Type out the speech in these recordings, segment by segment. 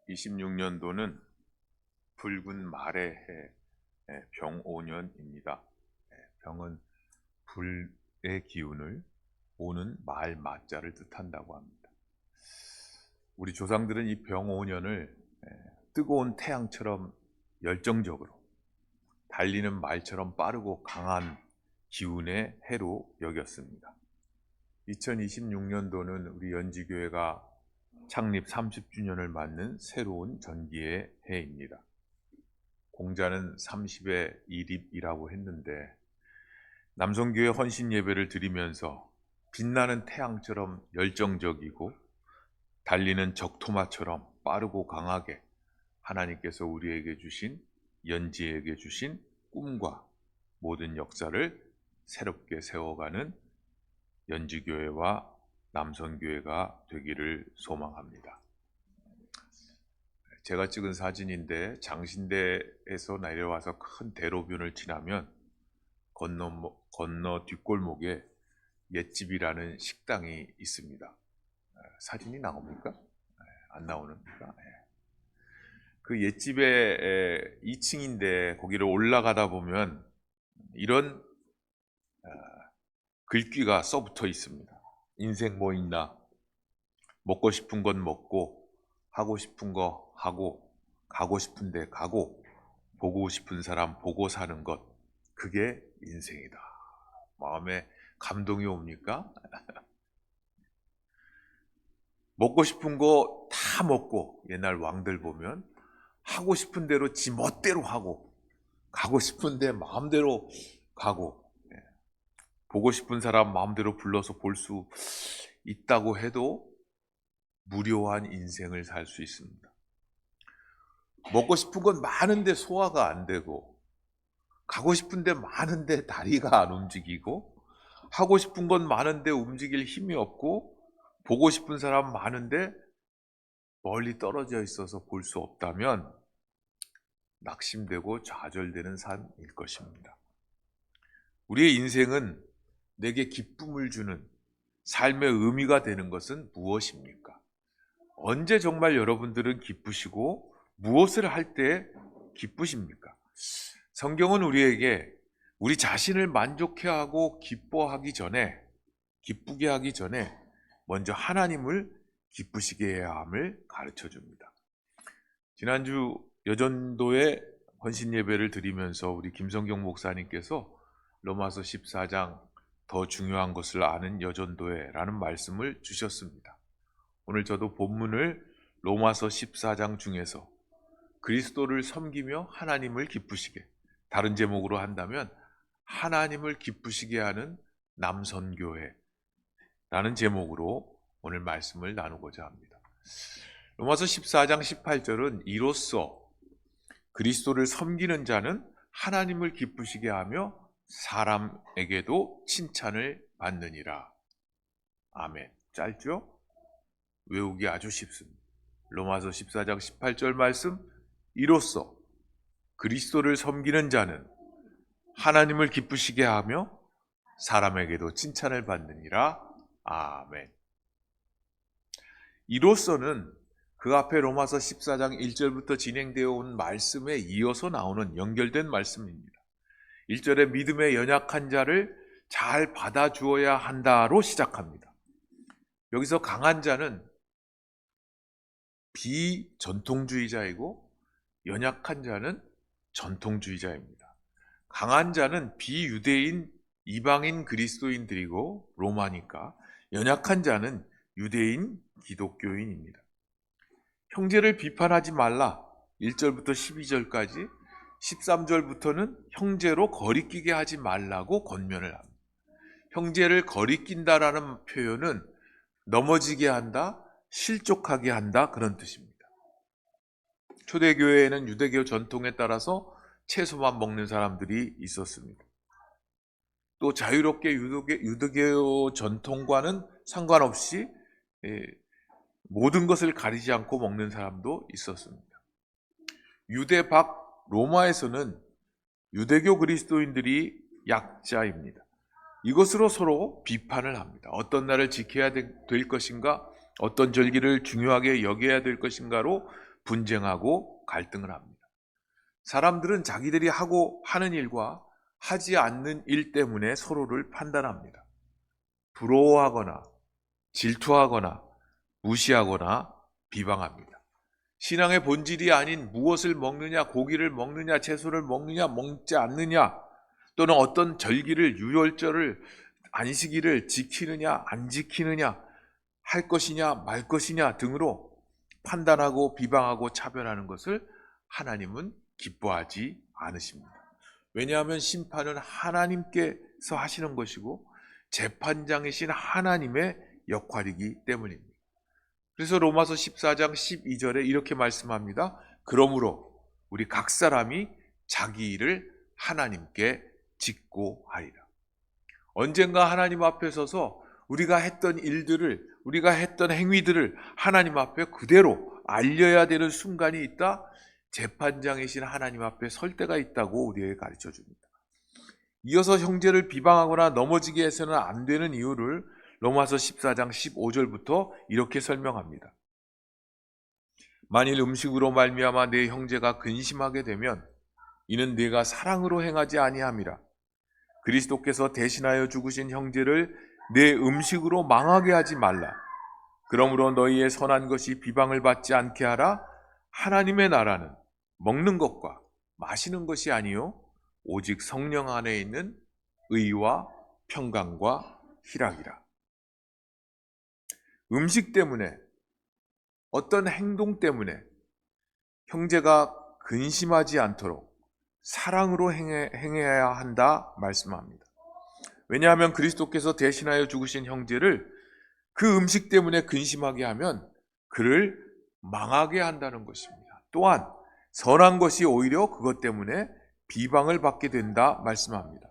2026년도는 붉은 말의 해, 병오년입니다. 병은 불의 기운을, 오는 말 마자를 뜻한다고 합니다. 우리 조상들은 이 병오년을 뜨거운 태양처럼 열정적으로 달리는 말처럼 빠르고 강한 기운의 해로 여겼습니다. 2026년도는 우리 연지교회가 창립 30주년을 맞는 새로운 전기의 해입니다. 공자는 30의 이립이라고 했는데, 남성교회 헌신 예배를 드리면서 빛나는 태양처럼 열정적이고 달리는 적토마처럼 빠르고 강하게 하나님께서 우리에게 주신, 연지에게 주신 꿈과 모든 역사를 새롭게 세워가는 연지교회와 남성교회가 되기를 소망합니다. 제가 찍은 사진인데, 장신대에서 내려와서 큰 대로변을 지나면 건너 뒷골목에 옛집이라는 식당이 있습니다. 사진이 나옵니까? 안 나오는가? 그 옛집의 2층인데 거기를 올라가다 보면 이런 글귀가 써붙어 있습니다. 인생 뭐 있나? 먹고 싶은 건 먹고, 하고 싶은 거 하고, 가고 싶은 데 가고, 보고 싶은 사람 보고 사는 것, 그게 인생이다. 마음에 감동이 옵니까? 먹고 싶은 거 다 먹고, 옛날 왕들 보면 하고 싶은 대로 지 멋대로 하고, 가고 싶은 데 마음대로 가고, 보고 싶은 사람 마음대로 불러서 볼 수 있다고 해도 무료한 인생을 살 수 있습니다. 먹고 싶은 건 많은데 소화가 안 되고, 가고 싶은 데 많은데 다리가 안 움직이고, 하고 싶은 건 많은데 움직일 힘이 없고, 보고 싶은 사람 많은데 멀리 떨어져 있어서 볼 수 없다면 낙심되고 좌절되는 삶일 것입니다. 우리의 인생은 내게 기쁨을 주는, 삶의 의미가 되는 것은 무엇입니까? 언제 정말 여러분들은 기쁘시고 무엇을 할 때 기쁘십니까? 성경은 우리에게 우리 자신을 만족해 하고 기쁘게 하기 전에 먼저 하나님을 기쁘시게 해야 함을 가르쳐 줍니다. 지난주 여전도에 헌신 예배를 드리면서 우리 김성경 목사님께서 로마서 14장 더 중요한 것을 아는 여전도회라는 말씀을 주셨습니다. 오늘 저도 본문을 로마서 14장 중에서 그리스도를 섬기며 하나님을 기쁘시게, 다른 제목으로 한다면 하나님을 기쁘시게 하는 남선교회라는 제목으로 오늘 말씀을 나누고자 합니다. 로마서 14장 18절은 이로써 그리스도를 섬기는 자는 하나님을 기쁘시게 하며 사람에게도 칭찬을 받느니라. 아멘. 짧죠? 외우기 아주 쉽습니다. 로마서 14장 18절 말씀, 이로써 그리스도를 섬기는 자는 하나님을 기쁘시게 하며 사람에게도 칭찬을 받느니라. 아멘. 이로써는 그 앞에 로마서 14장 1절부터 진행되어 온 말씀에 이어서 나오는 연결된 말씀입니다. 1절에 믿음의 연약한 자를 잘 받아주어야 한다로 시작합니다. 여기서 강한 자는 비전통주의자이고 연약한 자는 전통주의자입니다. 강한 자는 비유대인 이방인 그리스도인들이고 로마니까, 연약한 자는 유대인 기독교인입니다. 형제를 비판하지 말라 1절부터 12절까지, 13절부터는 형제로 거리끼게 하지 말라고 권면을 합니다. 형제를 거리낀다라는 표현은 넘어지게 한다, 실족하게 한다, 그런 뜻입니다. 초대교회에는 유대교 전통에 따라서 채소만 먹는 사람들이 있었습니다. 또 자유롭게 유대교 전통과는 상관없이 모든 것을 가리지 않고 먹는 사람도 있었습니다. 유대 밖 로마에서는 유대교 그리스도인들이 약자입니다. 이것으로 서로 비판을 합니다. 어떤 날을 지켜야 될 것인가? 어떤 절기를 중요하게 여겨야 될 것인가로 분쟁하고 갈등을 합니다. 사람들은 자기들이 하고 하는 일과 하지 않는 일 때문에 서로를 판단합니다. 부러워하거나 질투하거나 무시하거나 비방합니다. 신앙의 본질이 아닌 무엇을 먹느냐, 고기를 먹느냐, 채소를 먹느냐, 먹지 않느냐, 또는 어떤 절기를, 유월절을, 안식일을 지키느냐, 안 지키느냐, 할 것이냐, 말 것이냐 등으로 판단하고 비방하고 차별하는 것을 하나님은 기뻐하지 않으십니다. 왜냐하면 심판은 하나님께서 하시는 것이고 재판장이신 하나님의 역할이기 때문입니다. 그래서 로마서 14장 12절에 이렇게 말씀합니다. 그러므로 우리 각 사람이 자기 일을 하나님께 짓고 하리라. 언젠가 하나님 앞에 서서 우리가 했던 일들을, 우리가 했던 행위들을 하나님 앞에 그대로 알려야 되는 순간이 있다. 재판장이신 하나님 앞에 설 때가 있다고 우리에게 가르쳐 줍니다. 이어서 형제를 비방하거나 넘어지게 해서는 안 되는 이유를 로마서 14장 15절부터 이렇게 설명합니다. 만일 음식으로 말미암아 내 형제가 근심하게 되면 이는 네가 사랑으로 행하지 아니함이라. 그리스도께서 대신하여 죽으신 형제를 내 음식으로 망하게 하지 말라. 그러므로 너희의 선한 것이 비방을 받지 않게 하라. 하나님의 나라는 먹는 것과 마시는 것이 아니요 오직 성령 안에 있는 의와 평강과 희락이라. 음식 때문에, 어떤 행동 때문에 형제가 근심하지 않도록 사랑으로 행해야 한다 말씀합니다. 왜냐하면 그리스도께서 대신하여 죽으신 형제를 그 음식 때문에 근심하게 하면 그를 망하게 한다는 것입니다. 또한 선한 것이 오히려 그것 때문에 비방을 받게 된다 말씀합니다.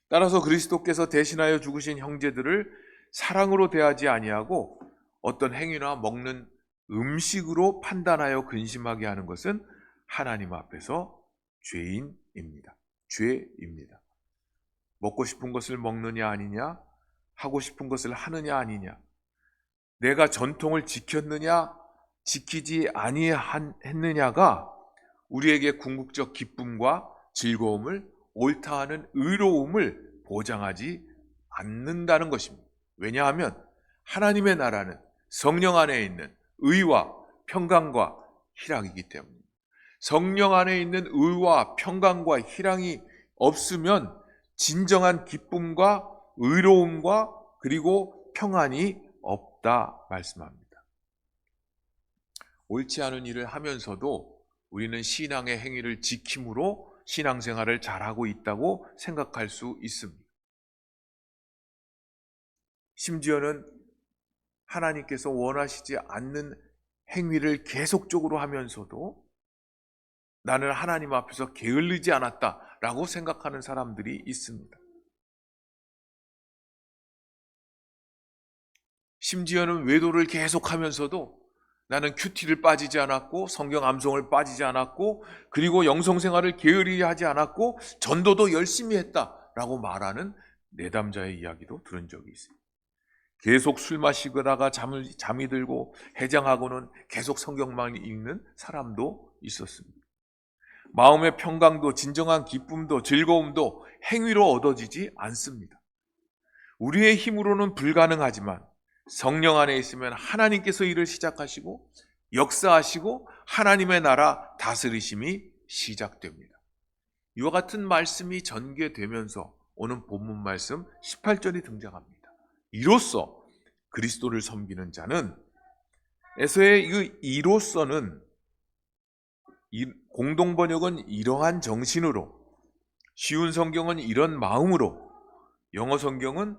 따라서 그리스도께서 대신하여 죽으신 형제들을 사랑으로 대하지 아니하고 어떤 행위나 먹는 음식으로 판단하여 근심하게 하는 것은 하나님 앞에서 죄인입니다. 죄입니다. 먹고 싶은 것을 먹느냐 아니냐, 하고 싶은 것을 하느냐 아니냐, 내가 전통을 지켰느냐 지키지 아니했느냐가 우리에게 궁극적 기쁨과 즐거움을, 옳다 하는 의로움을 보장하지 않는다는 것입니다. 왜냐하면 하나님의 나라는 성령 안에 있는 의와 평강과 희락이기 때문입니다. 성령 안에 있는 의와 평강과 희락이 없으면 진정한 기쁨과 의로움과 그리고 평안이 없다 말씀합니다. 옳지 않은 일을 하면서도 우리는 신앙의 행위를 지킴으로 신앙생활을 잘하고 있다고 생각할 수 있습니다. 심지어는 하나님께서 원하시지 않는 행위를 계속적으로 하면서도 나는 하나님 앞에서 게을르지 않았다라고 생각하는 사람들이 있습니다. 심지어는 외도를 계속하면서도 나는 큐티를 빠지지 않았고 성경 암송을 빠지지 않았고 그리고 영성생활을 게을리 하지 않았고 전도도 열심히 했다라고 말하는 내담자의 이야기도 들은 적이 있습니다. 계속 술 마시다가 잠이 들고 해장하고는 계속 성경만 읽는 사람도 있었습니다. 마음의 평강도 진정한 기쁨도 즐거움도 행위로 얻어지지 않습니다. 우리의 힘으로는 불가능하지만 성령 안에 있으면 하나님께서 일을 시작하시고 역사하시고 하나님의 나라 다스리심이 시작됩니다. 이와 같은 말씀이 전개되면서 오늘 본문 말씀 18절이 등장합니다. 이로써 그리스도를 섬기는 자는, 에서의 이 이로써는 공동 번역은 이러한 정신으로, 쉬운 성경은 이런 마음으로, 영어 성경은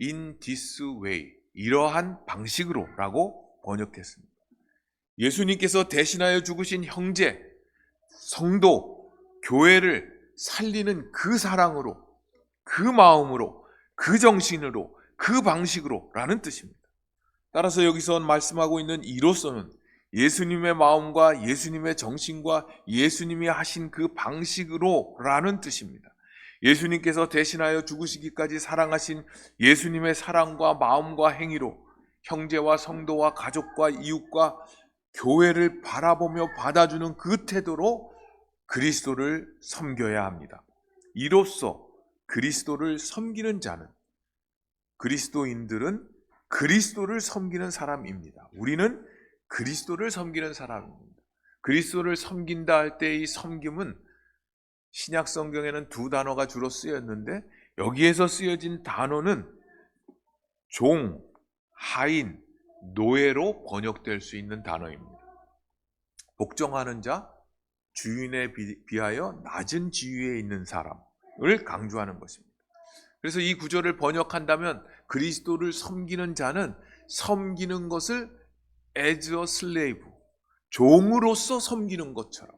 in this way, 이러한 방식으로 라고 번역했습니다. 예수님께서 대신하여 죽으신 형제, 성도, 교회를 살리는 그 사랑으로, 그 마음으로, 그 정신으로, 그 방식으로 라는 뜻입니다. 따라서 여기서 말씀하고 있는 이로서는 예수님의 마음과 예수님의 정신과 예수님이 하신 그 방식으로 라는 뜻입니다. 예수님께서 대신하여 죽으시기까지 사랑하신 예수님의 사랑과 마음과 행위로 형제와 성도와 가족과 이웃과 교회를 바라보며 받아주는 그 태도로 그리스도를 섬겨야 합니다. 이로써 그리스도를 섬기는 자는, 그리스도인들은 그리스도를 섬기는 사람입니다. 우리는 그리스도를 섬기는 사람입니다. 그리스도를 섬긴다 할 때 이 섬김은 신약 성경에는 두 단어가 주로 쓰였는데 여기에서 쓰여진 단어는 종, 하인, 노예로 번역될 수 있는 단어입니다. 복종하는 자, 주인에 비하여 낮은 지위에 있는 사람을 강조하는 것입니다. 그래서 이 구절을 번역한다면 그리스도를 섬기는 자는 섬기는 것을 as a slave, 종으로서 섬기는 것처럼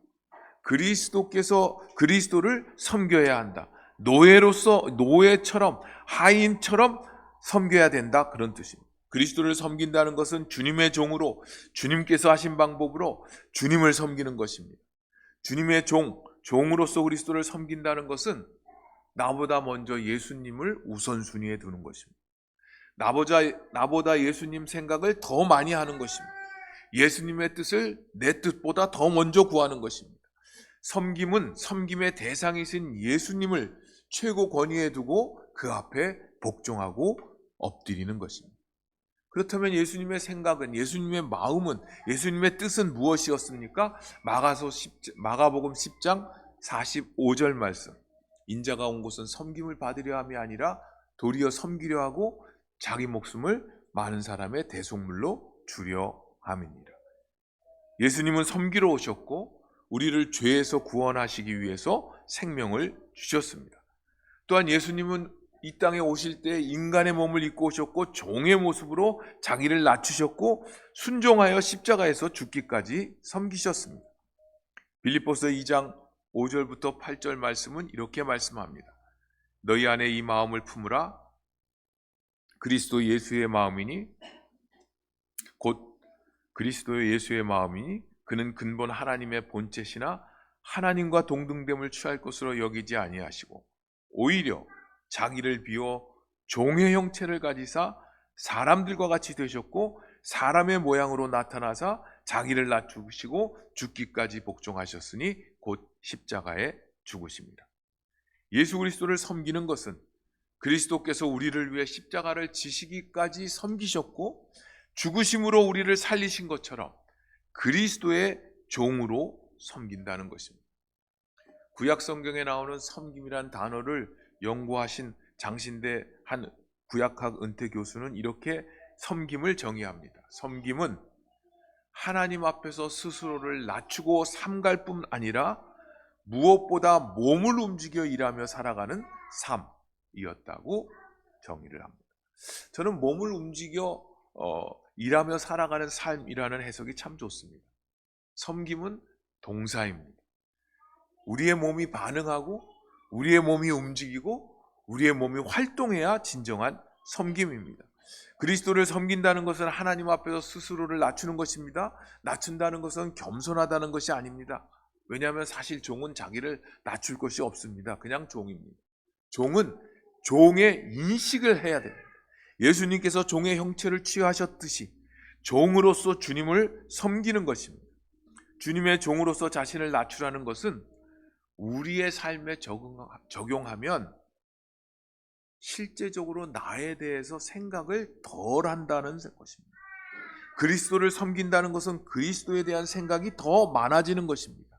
그리스도께서 그리스도를 섬겨야 한다. 노예처럼, 하인처럼 섬겨야 된다, 그런 뜻입니다. 그리스도를 섬긴다는 것은 주님의 종으로, 주님께서 하신 방법으로 주님을 섬기는 것입니다. 주님의 종으로서 그리스도를 섬긴다는 것은 나보다 먼저 예수님을 우선순위에 두는 것입니다. 나보다 예수님 생각을 더 많이 하는 것입니다. 예수님의 뜻을 내 뜻보다 더 먼저 구하는 것입니다. 섬김은 섬김의 대상이신 예수님을 최고 권위에 두고 그 앞에 복종하고 엎드리는 것입니다. 그렇다면 예수님의 생각은, 예수님의 마음은, 예수님의 뜻은 무엇이었습니까? 마가복음 10장 45절 말씀. 인자가 온 곳은 섬김을 받으려 함이 아니라 도리어 섬기려 하고 자기 목숨을 많은 사람의 대속물로 주려 함이니라. 예수님은 섬기러 오셨고 우리를 죄에서 구원하시기 위해서 생명을 주셨습니다. 또한 예수님은 이 땅에 오실 때 인간의 몸을 입고 오셨고 종의 모습으로 자기를 낮추셨고 순종하여 십자가에서 죽기까지 섬기셨습니다. 빌립보서 2장 5절부터 8절 말씀은 이렇게 말씀합니다. 너희 안에 이 마음을 품으라. 그리스도 예수의 마음이니 그는 근본 하나님의 본체시나 하나님과 동등됨을 취할 것으로 여기지 아니하시고 오히려 자기를 비워 종의 형체를 가지사 사람들과 같이 되셨고 사람의 모양으로 나타나사 자기를 낮추시고 죽기까지 복종하셨으니 곧 십자가에 죽으십니다. 예수 그리스도를 섬기는 것은 그리스도께서 우리를 위해 십자가를 지시기까지 섬기셨고 죽으심으로 우리를 살리신 것처럼 그리스도의 종으로 섬긴다는 것입니다. 구약 성경에 나오는 섬김이란 단어를 연구하신 장신대 한 구약학 은퇴 교수는 이렇게 섬김을 정의합니다. 섬김은 하나님 앞에서 스스로를 낮추고 삼갈 뿐 아니라 무엇보다 몸을 움직여 일하며 살아가는 삶이었다고 정의를 합니다. 저는 몸을 움직여 일하며 살아가는 삶이라는 해석이 참 좋습니다. 섬김은 동사입니다. 우리의 몸이 반응하고 우리의 몸이 움직이고 우리의 몸이 활동해야 진정한 섬김입니다. 그리스도를 섬긴다는 것은 하나님 앞에서 스스로를 낮추는 것입니다. 낮춘다는 것은 겸손하다는 것이 아닙니다. 왜냐하면 사실 종은 자기를 낮출 것이 없습니다. 그냥 종입니다. 종은 종의 인식을 해야 됩니다. 예수님께서 종의 형체를 취하셨듯이 종으로서 주님을 섬기는 것입니다. 주님의 종으로서 자신을 낮추라는 것은 우리의 삶에 적용하면 실제적으로 나에 대해서 생각을 덜 한다는 것입니다. 그리스도를 섬긴다는 것은 그리스도에 대한 생각이 더 많아지는 것입니다.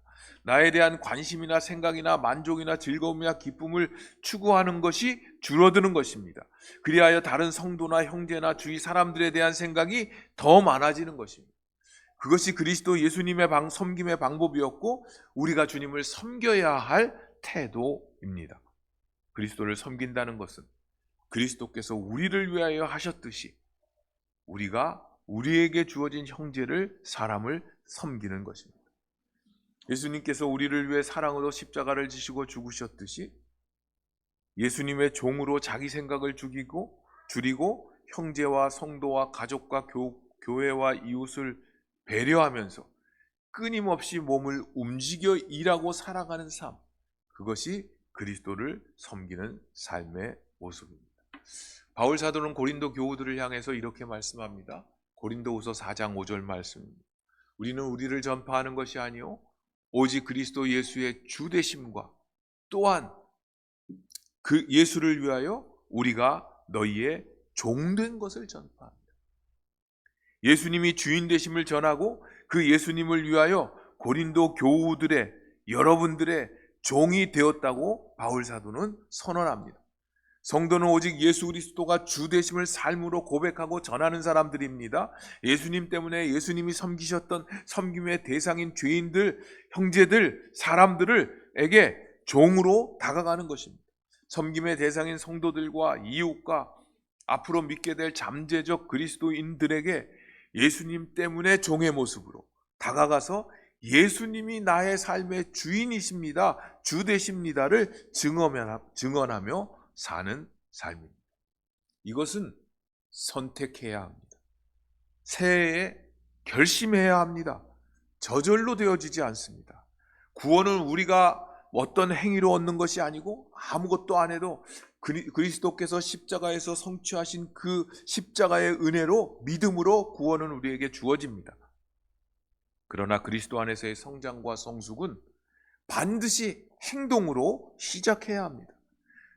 나에 대한 관심이나 생각이나 만족이나 즐거움이나 기쁨을 추구하는 것이 줄어드는 것입니다. 그리하여 다른 성도나 형제나 주위 사람들에 대한 생각이 더 많아지는 것입니다. 그것이 그리스도 예수님의 섬김의 방법이었고 우리가 주님을 섬겨야 할 태도입니다. 그리스도를 섬긴다는 것은 그리스도께서 우리를 위하여 하셨듯이 우리가 우리에게 주어진 형제를, 사람을 섬기는 것입니다. 예수님께서 우리를 위해 사랑으로 십자가를 지시고 죽으셨듯이 예수님의 종으로 자기 생각을 줄이고 형제와 성도와 가족과 교회와 이웃을 배려하면서 끊임없이 몸을 움직여 일하고 살아가는 삶, 그것이 그리스도를 섬기는 삶의 모습입니다. 바울 사도는 고린도 교우들을 향해서 이렇게 말씀합니다. 고린도후서 4장 5절 말씀입니다. 우리는 우리를 전파하는 것이 아니요 오직 그리스도 예수의 주 되심과 또한 그 예수를 위하여 우리가 너희의 종된 것을 전파합니다. 예수님이 주인 되심을 전하고 그 예수님을 위하여 고린도 교우들의 여러분들의 종이 되었다고 바울 사도는 선언합니다. 성도는 오직 예수 그리스도가 주 되심을 삶으로 고백하고 전하는 사람들입니다. 예수님 때문에 예수님이 섬기셨던 섬김의 대상인 죄인들, 형제들, 사람들에게 종으로 다가가는 것입니다. 섬김의 대상인 성도들과 이웃과 앞으로 믿게 될 잠재적 그리스도인들에게 예수님 때문에 종의 모습으로 다가가서 예수님이 나의 삶의 주인이십니다, 주 되십니다를 증언하며 사는 삶입니다. 이것은 선택해야 합니다. 새해에 결심해야 합니다. 저절로 되어지지 않습니다. 구원은 우리가 어떤 행위로 얻는 것이 아니고 아무것도 안 해도 그리스도께서 십자가에서 성취하신 그 십자가의 은혜로 믿음으로 구원은 우리에게 주어집니다. 그러나 그리스도 안에서의 성장과 성숙은 반드시 행동으로 시작해야 합니다.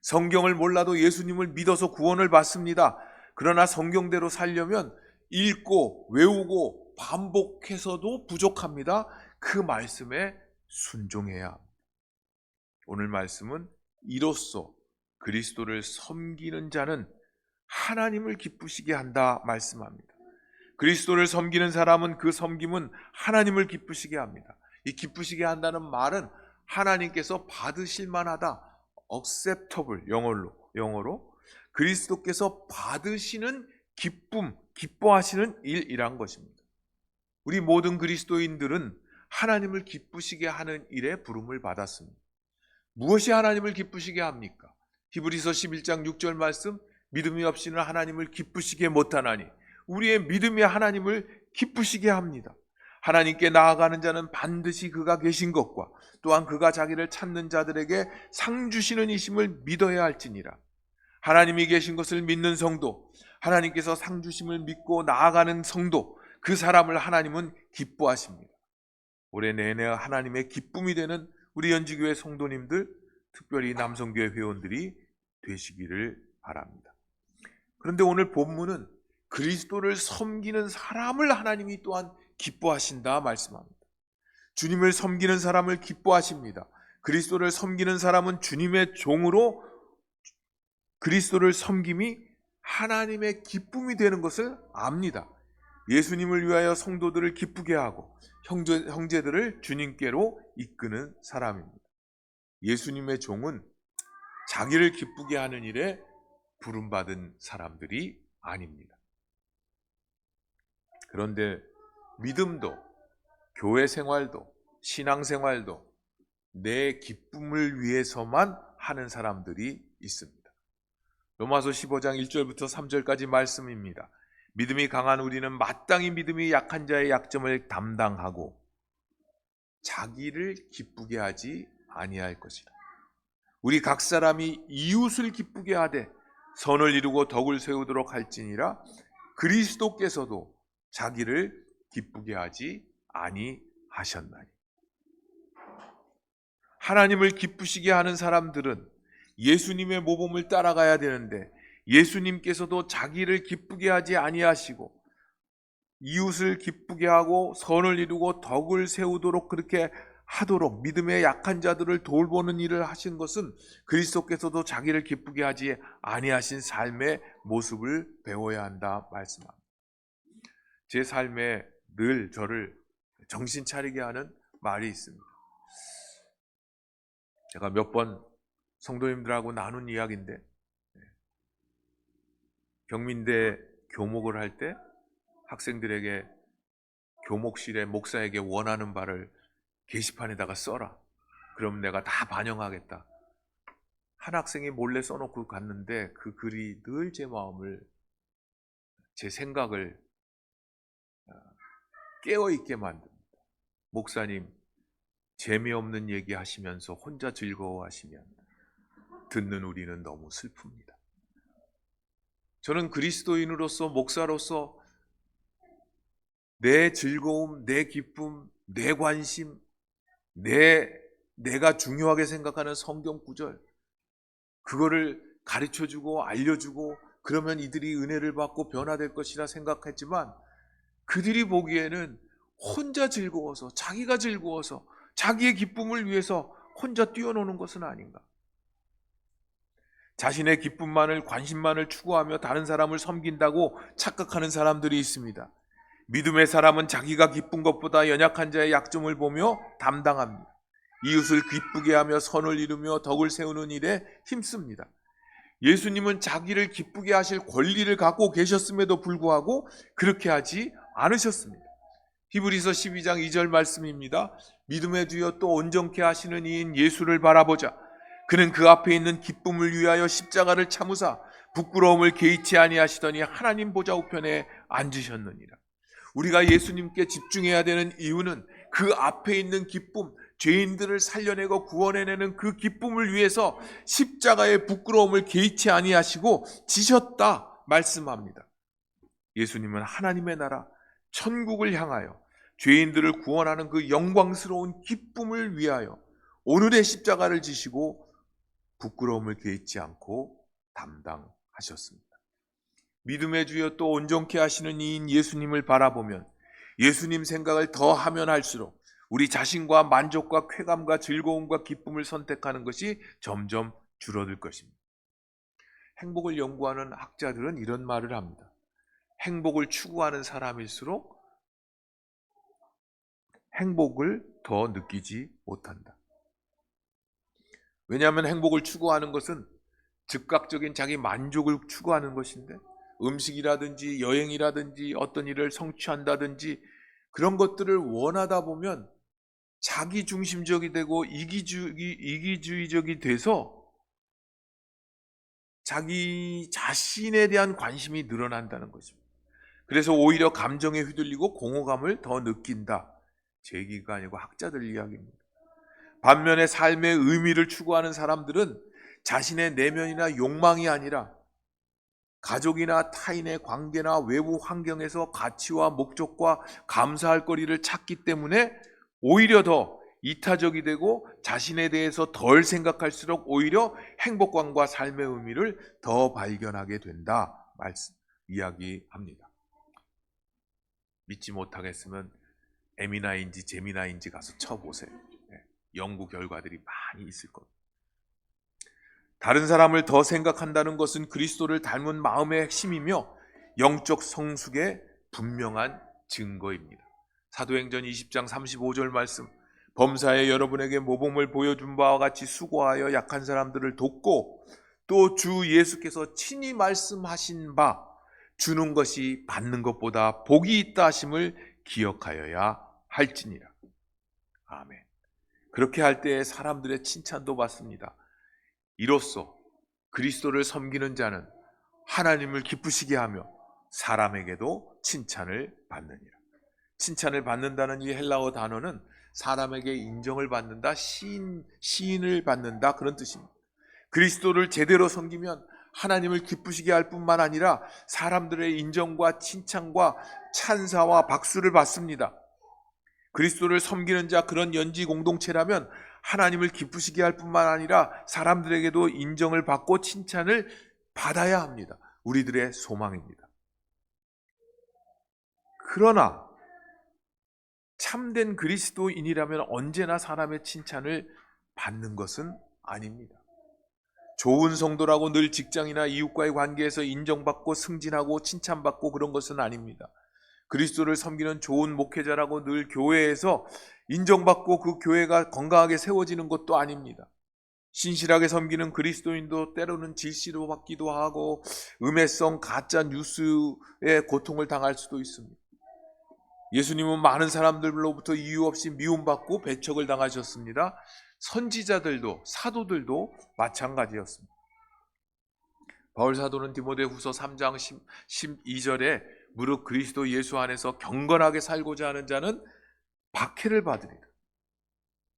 성경을 몰라도 예수님을 믿어서 구원을 받습니다. 그러나 성경대로 살려면 읽고 외우고 반복해서도 부족합니다. 그 말씀에 순종해야 합니다. 오늘 말씀은 이로써 그리스도를 섬기는 자는 하나님을 기쁘시게 한다 말씀합니다. 그리스도를 섬기는 사람은 그 섬김은 하나님을 기쁘시게 합니다. 이 기쁘시게 한다는 말은 하나님께서 받으실 만하다, acceptable, 영어로 그리스도께서 받으시는 기쁨, 기뻐하시는 일이란 것입니다. 우리 모든 그리스도인들은 하나님을 기쁘시게 하는 일에 부름을 받았습니다. 무엇이 하나님을 기쁘시게 합니까? 히브리서 11장 6절 말씀, 믿음이 없이는 하나님을 기쁘시게 못하나니 우리의 믿음이 하나님을 기쁘시게 합니다. 하나님께 나아가는 자는 반드시 그가 계신 것과 또한 그가 자기를 찾는 자들에게 상 주시는 이심을 믿어야 할지니라. 하나님이 계신 것을 믿는 성도, 하나님께서 상 주심을 믿고 나아가는 성도, 그 사람을 하나님은 기뻐하십니다. 올해 내내 하나님의 기쁨이 되는 우리 연지교회 성도님들, 특별히 남성교회 회원들이 되시기를 바랍니다. 그런데 오늘 본문은 그리스도를 섬기는 사람을 하나님이 또한 기뻐하신다 말씀합니다. 주님을 섬기는 사람을 기뻐하십니다. 그리스도를 섬기는 사람은 주님의 종으로 그리스도를 섬김이 하나님의 기쁨이 되는 것을 압니다. 예수님을 위하여 성도들을 기쁘게 하고 형제들을 주님께로 이끄는 사람입니다. 예수님의 종은 자기를 기쁘게 하는 일에 부름받은 사람들이 아닙니다. 그런데 믿음도, 교회 생활도, 신앙 생활도 내 기쁨을 위해서만 하는 사람들이 있습니다. 로마서 15장 1절부터 3절까지 말씀입니다. 믿음이 강한 우리는 마땅히 믿음이 약한 자의 약점을 담당하고 자기를 기쁘게 하지 아니할 것이라. 우리 각 사람이 이웃을 기쁘게 하되 선을 이루고 덕을 세우도록 할지니라. 그리스도께서도 자기를 기쁘게 하지 아니하셨나니. 하나님을 기쁘시게 하는 사람들은 예수님의 모범을 따라가야 되는데 예수님께서도 자기를 기쁘게 하지 아니하시고 이웃을 기쁘게 하고 선을 이루고 덕을 세우도록 그렇게 하도록 믿음의 약한 자들을 돌보는 일을 하신 것은 그리스도께서도 자기를 기쁘게 하지 아니하신 삶의 모습을 배워야 한다 말씀합니다. 제 삶에 늘 저를 정신 차리게 하는 말이 있습니다. 제가 몇 번 성도님들하고 나눈 이야기인데, 경민대 교목을 할 때 학생들에게 교목실에 목사에게 원하는 바를 게시판에다가 써라. 그럼 내가 다 반영하겠다. 한 학생이 몰래 써놓고 갔는데 그 글이 늘 제 마음을, 제 생각을 깨어있게 만듭니다. 목사님, 재미없는 얘기 하시면서 혼자 즐거워하시면 듣는 우리는 너무 슬픕니다. 저는 그리스도인으로서, 목사로서 내 즐거움, 내 기쁨, 내 관심, 내가 중요하게 생각하는 성경 구절, 그거를 가르쳐주고 알려주고 그러면 이들이 은혜를 받고 변화될 것이라 생각했지만, 그들이 보기에는 혼자 즐거워서, 자기가 즐거워서, 자기의 기쁨을 위해서 혼자 뛰어노는 것은 아닌가. 자신의 기쁨만을, 관심만을 추구하며 다른 사람을 섬긴다고 착각하는 사람들이 있습니다. 믿음의 사람은 자기가 기쁜 것보다 연약한 자의 약점을 보며 담당합니다. 이웃을 기쁘게 하며 선을 이루며 덕을 세우는 일에 힘씁니다. 예수님은 자기를 기쁘게 하실 권리를 갖고 계셨음에도 불구하고 그렇게 하지 않으셨습니다. 히브리서 12장 2절 말씀입니다. 믿음의 주여 또 온전케 하시는 이인 예수를 바라보자. 그는 그 앞에 있는 기쁨을 위하여 십자가를 참으사 부끄러움을 개의치 아니하시더니 하나님 보좌 우편에 앉으셨느니라. 우리가 예수님께 집중해야 되는 이유는 그 앞에 있는 기쁨, 죄인들을 살려내고 구원해내는 그 기쁨을 위해서 십자가의 부끄러움을 개의치 아니하시고 지셨다 말씀합니다. 예수님은 하나님의 나라, 천국을 향하여 죄인들을 구원하는 그 영광스러운 기쁨을 위하여 오늘의 십자가를 지시고 부끄러움을 개의치 않고 담당하셨습니다. 믿음의 주여 또 온전케 하시는 이인 예수님을 바라보면 예수님 생각을 더 하면 할수록 우리 자신과 만족과 쾌감과 즐거움과 기쁨을 선택하는 것이 점점 줄어들 것입니다. 행복을 연구하는 학자들은 이런 말을 합니다. 행복을 추구하는 사람일수록 행복을 더 느끼지 못한다. 왜냐하면 행복을 추구하는 것은 즉각적인 자기 만족을 추구하는 것인데, 음식이라든지 여행이라든지 어떤 일을 성취한다든지 그런 것들을 원하다 보면 자기 중심적이 되고 이기주의적이 돼서 자기 자신에 대한 관심이 늘어난다는 것입니다. 그래서 오히려 감정에 휘둘리고 공허감을 더 느낀다. 제 얘기가 아니고 학자들 이야기입니다. 반면에 삶의 의미를 추구하는 사람들은 자신의 내면이나 욕망이 아니라 가족이나 타인의 관계나 외부 환경에서 가치와 목적과 감사할 거리를 찾기 때문에 오히려 더 이타적이 되고 자신에 대해서 덜 생각할수록 오히려 행복감과 삶의 의미를 더 발견하게 된다 이야기합니다. 믿지 못하겠으면 에미나인지 제미나인지 가서 쳐보세요. 연구 결과들이 많이 있을 겁니다. 다른 사람을 더 생각한다는 것은 그리스도를 닮은 마음의 핵심이며 영적 성숙의 분명한 증거입니다. 사도행전 20장 35절 말씀, 범사에 여러분에게 모범을 보여준 바와 같이 수고하여 약한 사람들을 돕고 또 주 예수께서 친히 말씀하신 바 주는 것이 받는 것보다 복이 있다 하심을 기억하여야 할지니라. 아멘. 그렇게 할 때에 사람들의 칭찬도 받습니다. 이로써 그리스도를 섬기는 자는 하나님을 기쁘시게 하며 사람에게도 칭찬을 받느니라. 칭찬을 받는다는 이 헬라어 단어는 사람에게 인정을 받는다, 시인을 받는다 그런 뜻입니다. 그리스도를 제대로 섬기면 하나님을 기쁘시게 할 뿐만 아니라 사람들의 인정과 칭찬과 찬사와 박수를 받습니다. 그리스도를 섬기는 자, 그런 연지 공동체라면 하나님을 기쁘시게 할 뿐만 아니라 사람들에게도 인정을 받고 칭찬을 받아야 합니다. 우리들의 소망입니다. 그러나 참된 그리스도인이라면 언제나 사람의 칭찬을 받는 것은 아닙니다. 좋은 성도라고 늘 직장이나 이웃과의 관계에서 인정받고 승진하고 칭찬받고 그런 것은 아닙니다. 그리스도를 섬기는 좋은 목회자라고 늘 교회에서 인정받고 그 교회가 건강하게 세워지는 것도 아닙니다. 신실하게 섬기는 그리스도인도 때로는 질시도 받기도 하고 음해성 가짜 뉴스에 고통을 당할 수도 있습니다. 예수님은 많은 사람들로부터 이유 없이 미움받고 배척을 당하셨습니다. 선지자들도 사도들도 마찬가지였습니다. 바울 사도는 디모데후서 3장 12절에 무릇 그리스도 예수 안에서 경건하게 살고자 하는 자는 박해를 받으리라.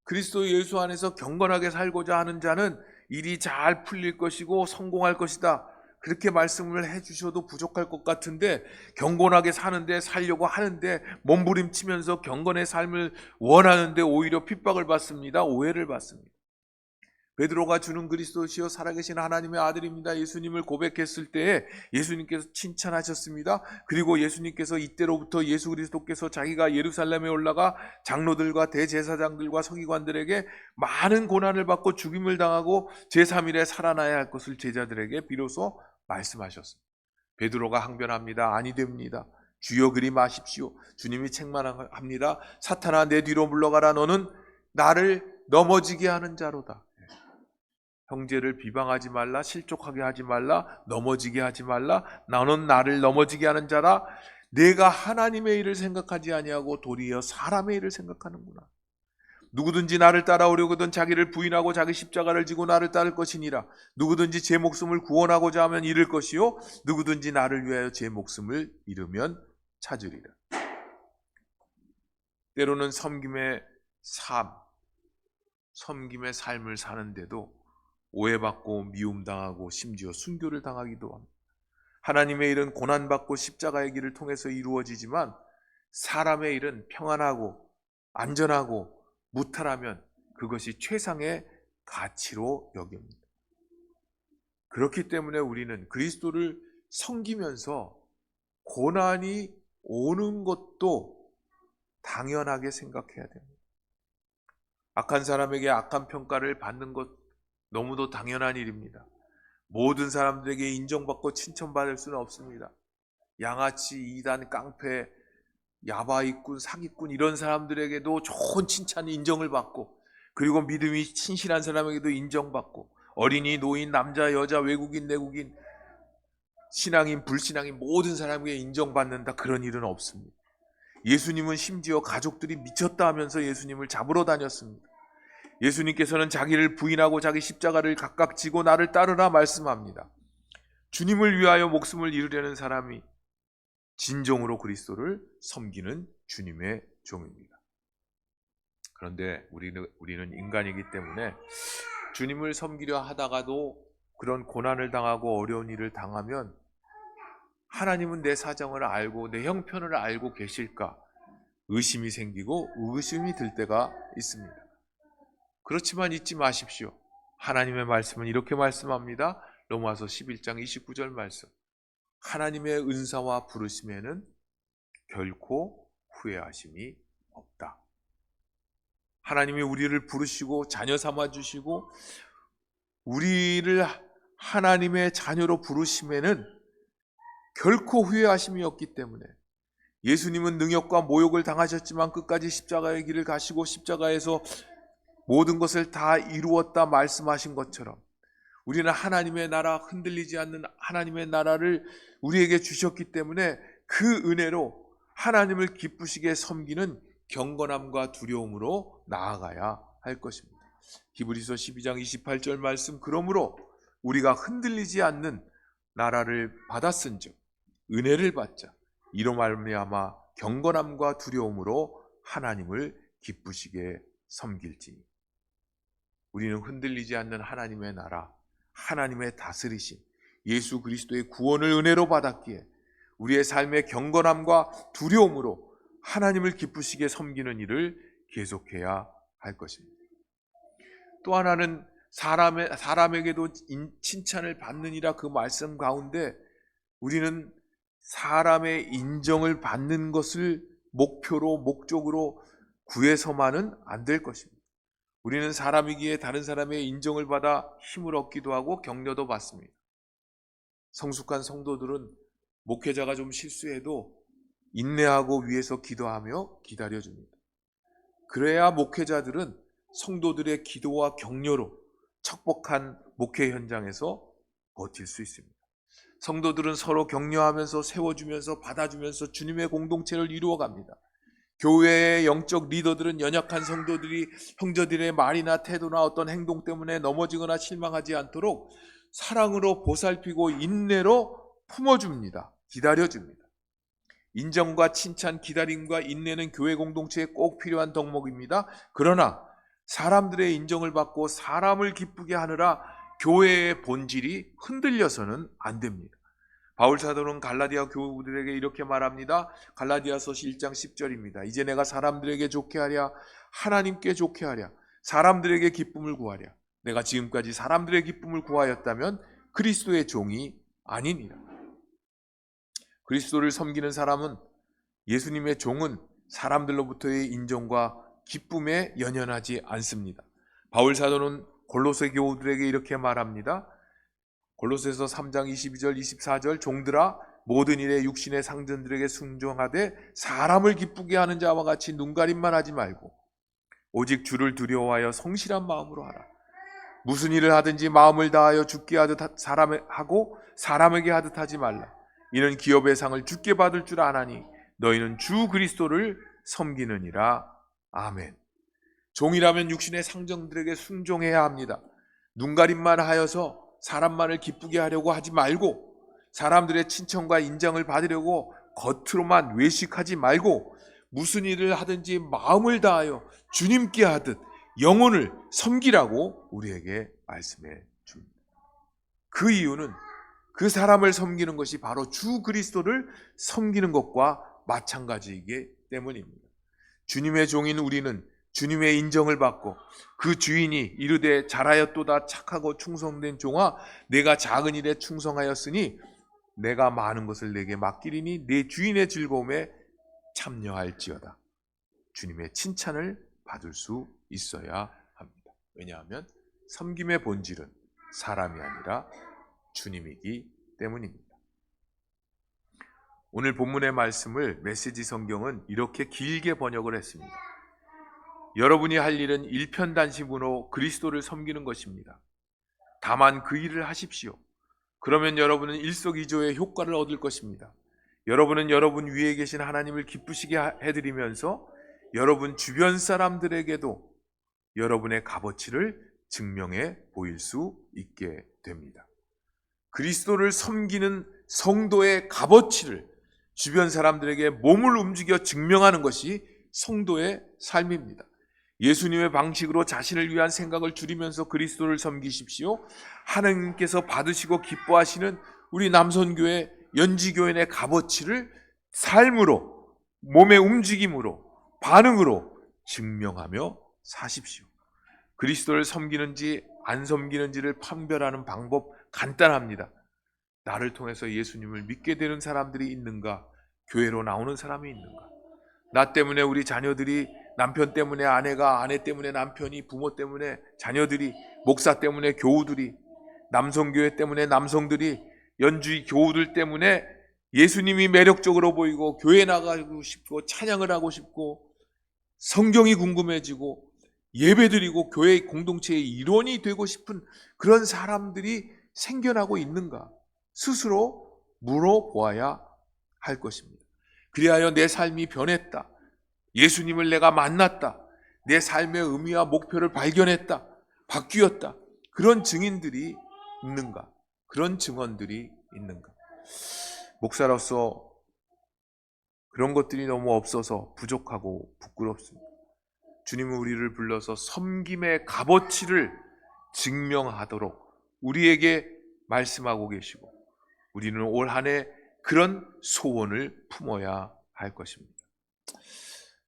그리스도 예수 안에서 경건하게 살고자 하는 자는 일이 잘 풀릴 것이고 성공할 것이다. 그렇게 말씀을 해주셔도 부족할 것 같은데 경건하게 사는데 살려고 하는데 몸부림치면서 경건의 삶을 원하는데 오히려 핍박을 받습니다. 오해를 받습니다. 베드로가 주는 그리스도시요 살아계신 하나님의 아들입니다. 예수님을 고백했을 때에 예수님께서 칭찬하셨습니다. 그리고 예수님께서 이때로부터 예수 그리스도께서 자기가 예루살렘에 올라가 장로들과 대제사장들과 서기관들에게 많은 고난을 받고 죽임을 당하고 제3일에 살아나야 할 것을 제자들에게 비로소 말씀하셨습니다. 베드로가 항변합니다. 아니 됩니다. 주여 그리 마십시오. 주님이 책망합니다. 사탄아 내 뒤로 물러가라. 너는 나를 넘어지게 하는 자로다. 형제를 비방하지 말라, 실족하게 하지 말라, 넘어지게 하지 말라. 너는 나를 넘어지게 하는 자라. 내가 하나님의 일을 생각하지 아니하고 도리어 사람의 일을 생각하는구나. 누구든지 나를 따라오려거든 자기를 부인하고 자기 십자가를 지고 나를 따를 것이니라. 누구든지 제 목숨을 구원하고자 하면 잃을 것이요 누구든지 나를 위하여 제 목숨을 잃으면 찾으리라. 때로는 섬김의 삶을 사는데도 오해받고 미움당하고 심지어 순교를 당하기도 합니다. 하나님의 일은 고난받고 십자가의 길을 통해서 이루어지지만 사람의 일은 평안하고 안전하고 무탈하면 그것이 최상의 가치로 여깁니다. 그렇기 때문에 우리는 그리스도를 섬기면서 고난이 오는 것도 당연하게 생각해야 됩니다. 악한 사람에게 악한 평가를 받는 것 너무도 당연한 일입니다. 모든 사람들에게 인정받고 칭찬받을 수는 없습니다. 양아치, 이단, 깡패, 야바이꾼, 사기꾼 이런 사람들에게도 좋은 칭찬이 인정을 받고 그리고 믿음이 신실한 사람에게도 인정받고 어린이, 노인, 남자, 여자, 외국인, 내국인, 신앙인, 불신앙인 모든 사람에게 인정받는다 그런 일은 없습니다. 예수님은 심지어 가족들이 미쳤다 하면서 예수님을 잡으러 다녔습니다. 예수님께서는 자기를 부인하고 자기 십자가를 각각 지고 나를 따르라 말씀합니다. 주님을 위하여 목숨을 잃으려는 사람이 진정으로 그리스도를 섬기는 주님의 종입니다. 그런데 우리는 인간이기 때문에 주님을 섬기려 하다가도 그런 고난을 당하고 어려운 일을 당하면 하나님은 내 사정을 알고 내 형편을 알고 계실까 의심이 생기고 의구심이 들 때가 있습니다. 그렇지만 잊지 마십시오. 하나님의 말씀은 이렇게 말씀합니다. 로마서 11장 29절 말씀. 하나님의 은사와 부르심에는 결코 후회하심이 없다. 하나님이 우리를 부르시고 자녀 삼아 주시고 우리를 하나님의 자녀로 부르심에는 결코 후회하심이 없기 때문에 예수님은 능욕과 모욕을 당하셨지만 끝까지 십자가의 길을 가시고 십자가에서 모든 것을 다 이루었다 말씀하신 것처럼 우리는 하나님의 나라, 흔들리지 않는 하나님의 나라를 우리에게 주셨기 때문에 그 은혜로 하나님을 기쁘시게 섬기는 경건함과 두려움으로 나아가야 할 것입니다. 히브리서 12장 28절 말씀. 그러므로 우리가 흔들리지 않는 나라를 받았은즉 은혜를 받자. 이로 말미암아 경건함과 두려움으로 하나님을 기쁘시게 섬길지니. 우리는 흔들리지 않는 하나님의 나라, 하나님의 다스리심, 예수 그리스도의 구원을 은혜로 받았기에 우리의 삶의 경건함과 두려움으로 하나님을 기쁘시게 섬기는 일을 계속해야 할 것입니다. 또 하나는 사람에게도 칭찬을 받느니라 그 말씀 가운데 우리는 사람의 인정을 받는 것을 목표로 목적으로 구해서만은 안 될 것입니다. 우리는 사람이기에 다른 사람의 인정을 받아 힘을 얻기도 하고 격려도 받습니다. 성숙한 성도들은 목회자가 좀 실수해도 인내하고 위에서 기도하며 기다려줍니다. 그래야 목회자들은 성도들의 기도와 격려로 척박한 목회 현장에서 버틸 수 있습니다. 성도들은 서로 격려하면서 세워주면서 받아주면서 주님의 공동체를 이루어갑니다. 교회의 영적 리더들은 연약한 성도들이 형제들의 말이나 태도나 어떤 행동 때문에 넘어지거나 실망하지 않도록 사랑으로 보살피고 인내로 품어줍니다. 기다려줍니다. 인정과 칭찬, 기다림과 인내는 교회 공동체에 꼭 필요한 덕목입니다. 그러나 사람들의 인정을 받고 사람을 기쁘게 하느라 교회의 본질이 흔들려서는 안 됩니다. 바울 사도는 갈라디아 교우들에게 이렇게 말합니다. 갈라디아서 1장 10절입니다. 이제 내가 사람들에게 좋게 하랴 하나님께 좋게 하랴 사람들에게 기쁨을 구하랴. 내가 지금까지 사람들의 기쁨을 구하였다면 그리스도의 종이 아니니라. 그리스도를 섬기는 사람은, 예수님의 종은 사람들로부터의 인정과 기쁨에 연연하지 않습니다. 바울 사도는 골로새 교우들에게 이렇게 말합니다. 골로새서 3장 22절 24절 종들아 모든 일에 육신의 상전들에게 순종하되 사람을 기쁘게 하는 자와 같이 눈가림만 하지 말고 오직 주를 두려워하여 성실한 마음으로 하라. 무슨 일을 하든지 마음을 다하여 주께 하듯 하고 사람에게 하듯 하지 말라. 이는 기업의 상을 주께 받을 줄 아나니 너희는 주 그리스도를 섬기느니라. 아멘. 종이라면 육신의 상정들에게 순종해야 합니다. 눈가림만 하여서 사람만을 기쁘게 하려고 하지 말고, 사람들의 칭찬과 인정을 받으려고 겉으로만 외식하지 말고, 무슨 일을 하든지 마음을 다하여 주님께 하듯 영혼을 섬기라고 우리에게 말씀해 줍니다. 그 이유는 그 사람을 섬기는 것이 바로 주 그리스도를 섬기는 것과 마찬가지이기 때문입니다. 주님의 종인 우리는 주님의 인정을 받고 그 주인이 이르되 잘하였도다 착하고 충성된 종아 내가 작은 일에 충성하였으니 내가 많은 것을 내게 맡기리니 내 주인의 즐거움에 참여할지어다. 주님의 칭찬을 받을 수 있어야 합니다. 왜냐하면 섬김의 본질은 사람이 아니라 주님이기 때문입니다. 오늘 본문의 말씀을 메시지 성경은 이렇게 길게 번역을 했습니다. 여러분이 할 일은 일편단심으로 그리스도를 섬기는 것입니다. 다만 그 일을 하십시오. 그러면 여러분은 일석이조의 효과를 얻을 것입니다. 여러분은 여러분 위에 계신 하나님을 기쁘시게 해드리면서 여러분 주변 사람들에게도 여러분의 값어치를 증명해 보일 수 있게 됩니다. 그리스도를 섬기는 성도의 값어치를 주변 사람들에게 몸을 움직여 증명하는 것이 성도의 삶입니다. 예수님의 방식으로 자신을 위한 생각을 줄이면서 그리스도를 섬기십시오. 하나님께서 받으시고 기뻐하시는 우리 남선교회 연지교인의 값어치를 삶으로, 몸의 움직임으로, 반응으로 증명하며 사십시오. 그리스도를 섬기는지 안 섬기는지를 판별하는 방법 간단합니다. 나를 통해서 예수님을 믿게 되는 사람들이 있는가? 교회로 나오는 사람이 있는가? 나 때문에 우리 자녀들이, 남편 때문에 아내가, 아내 때문에 남편이, 부모 때문에 자녀들이, 목사 때문에 교우들이, 남성교회 때문에 남성들이, 연주의 교우들 때문에 예수님이 매력적으로 보이고 교회 나가고 싶고 찬양을 하고 싶고 성경이 궁금해지고 예배드리고 교회의 공동체의 일원이 되고 싶은 그런 사람들이 생겨나고 있는가? 스스로 물어보아야 할 것입니다. 그리하여 내 삶이 변했다. 예수님을 내가 만났다. 내 삶의 의미와 목표를 발견했다. 바뀌었다. 그런 증인들이 있는가? 그런 증언들이 있는가? 목사로서 그런 것들이 너무 없어서 부족하고 부끄럽습니다. 주님은 우리를 불러서 섬김의 값어치를 증명하도록 우리에게 말씀하고 계시고 우리는 올 한 해 그런 소원을 품어야 할 것입니다.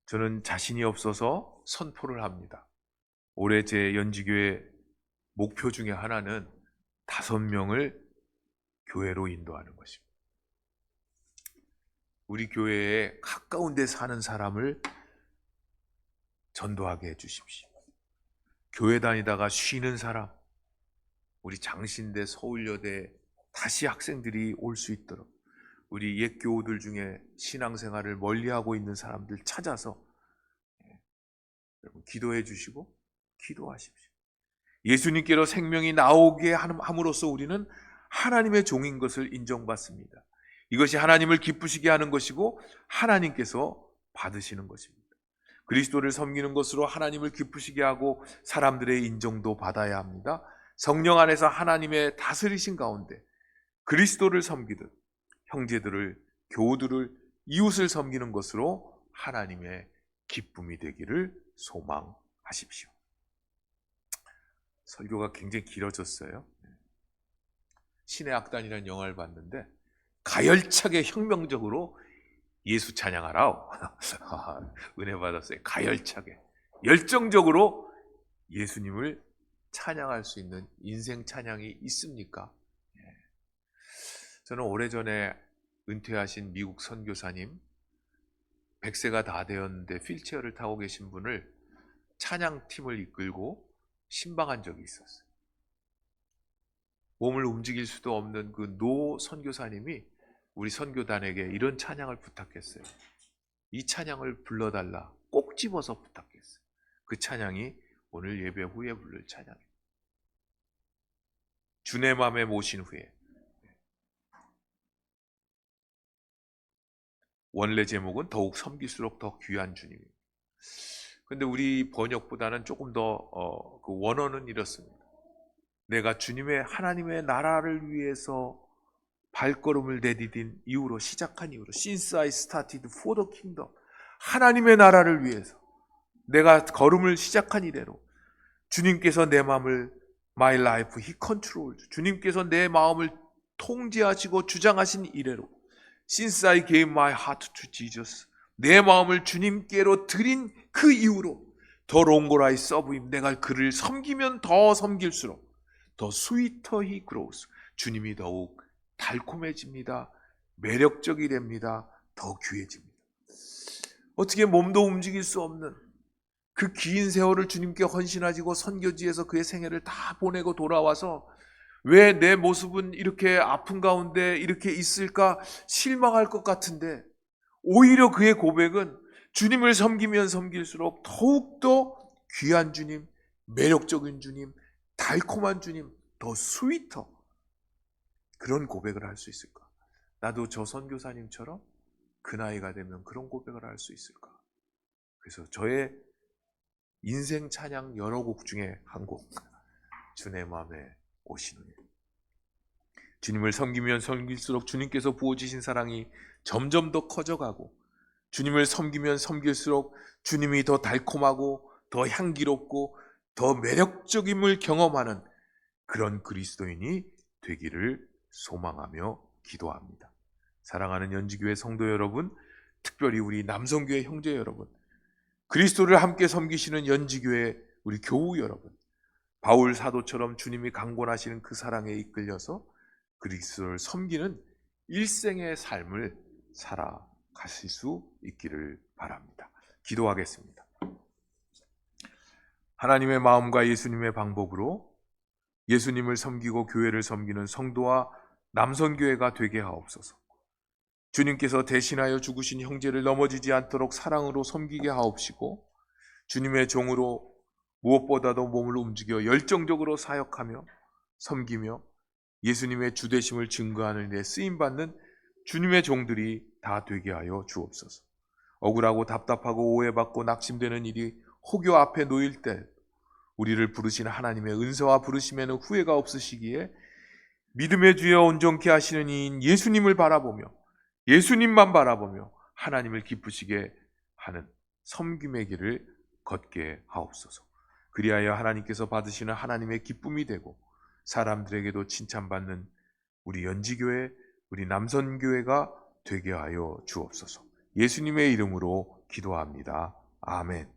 저는 자신이 없어서 선포를 합니다. 올해 제 연지교회 목표 중에 하나는 5명을 교회로 인도하는 것입니다. 우리 교회에 가까운 데 사는 사람을 전도하게 해주십시오. 교회 다니다가 쉬는 사람, 우리 장신대, 서울여대 다시 학생들이 올 수 있도록 우리 옛 교우들 중에 신앙생활을 멀리하고 있는 사람들 찾아서 여러분 기도해 주시고 기도하십시오. 예수님께로 생명이 나오게 함으로써 우리는 하나님의 종인 것을 인정받습니다. 이것이 하나님을 기쁘시게 하는 것이고 하나님께서 받으시는 것입니다. 그리스도를 섬기는 것으로 하나님을 기쁘시게 하고 사람들의 인정도 받아야 합니다. 성령 안에서 하나님의 다스리신 가운데 그리스도를 섬기듯 형제들을, 교우들을, 이웃을 섬기는 것으로 하나님의 기쁨이 되기를 소망하십시오. 설교가 굉장히 길어졌어요. 신의 악단이라는 영화를 봤는데 가열차게 혁명적으로 예수 찬양하라. 은혜 받았어요. 가열차게 열정적으로 예수님을 찬양할 수 있는 인생 찬양이 있습니까? 저는 오래전에 은퇴하신 미국 선교사님, 100세가 다 되었는데 휠체어를 타고 계신 분을 찬양팀을 이끌고 신방한 적이 있었어요. 몸을 움직일 수도 없는 그 노 선교사님이 우리 선교단에게 이런 찬양을 부탁했어요. 이 찬양을 불러달라. 꼭 집어서 부탁했어요. 그 찬양이 오늘 예배 후에 부를 찬양입니다. 주 내 맘에 모신 후에. 원래 제목은 더욱 섬길수록 더 귀한 주님입니다. 근데 우리 번역보다는 조금 더 그 원어는 이렇습니다. 내가 주님의 하나님의 나라를 위해서 발걸음을 내디딘 이후로, 시작한 이후로, Since I started for the kingdom, 하나님의 나라를 위해서 내가 걸음을 시작한 이래로 주님께서 내 마음을 My life, He controls, 주님께서 내 마음을 통제하시고 주장하신 이래로 Since I gave my heart to Jesus, 내 마음을 주님께로 드린 그 이후로 The longer I serve Him, 내가 그를 섬기면 더 섬길수록 더 sweeter He grows, 주님이 더욱 달콤해집니다. 매력적이 됩니다. 더 귀해집니다. 어떻게 몸도 움직일 수 없는 그 긴 세월을 주님께 헌신하시고 선교지에서 그의 생애를 다 보내고 돌아와서 왜 내 모습은 이렇게 아픈 가운데 이렇게 있을까 실망할 것 같은데, 오히려 그의 고백은 주님을 섬기면 섬길수록 더욱더 귀한 주님, 매력적인 주님, 달콤한 주님, 더 스위터, 그런 고백을 할 수 있을까? 나도 저 선교사님처럼 그 나이가 되면 그런 고백을 할 수 있을까? 그래서 저의 인생 찬양 여러 곡 중에 한 곡, 주 내 맘에 오시는, 주님을 섬기면 섬길수록 주님께서 부어주신 사랑이 점점 더 커져가고, 주님을 섬기면 섬길수록 주님이 더 달콤하고 더 향기롭고 더 매력적임을 경험하는 그런 그리스도인이 되기를 소망하며 기도합니다. 사랑하는 연지교회 성도 여러분, 특별히 우리 남성교회 형제 여러분, 그리스도를 함께 섬기시는 연지교회 우리 교우 여러분, 바울 사도처럼 주님이 강권하시는 그 사랑에 이끌려서 그리스도를 섬기는 일생의 삶을 살아가실 수 있기를 바랍니다. 기도하겠습니다. 하나님의 마음과 예수님의 방법으로 예수님을 섬기고 교회를 섬기는 성도와 남선교회가 되게 하옵소서. 주님께서 대신하여 죽으신 형제를 넘어지지 않도록 사랑으로 섬기게 하옵시고, 주님의 종으로 무엇보다도 몸을 움직여 열정적으로 사역하며 섬기며 예수님의 주되심을 증거하는 데 쓰임받는 주님의 종들이 다 되게 하여 주옵소서. 억울하고 답답하고 오해받고 낙심되는 일이 혹여 앞에 놓일 때 우리를 부르신 하나님의 은사와 부르심에는 후회가 없으시기에 믿음의 주여 온전케 하시는 이인 예수님을 바라보며, 예수님만 바라보며 하나님을 기쁘시게 하는 섬김의 길을 걷게 하옵소서. 그리하여 하나님께서 받으시는 하나님의 기쁨이 되고 사람들에게도 칭찬받는 우리 연지교회, 우리 남선교회가 되게 하여 주옵소서. 예수님의 이름으로 기도합니다. 아멘.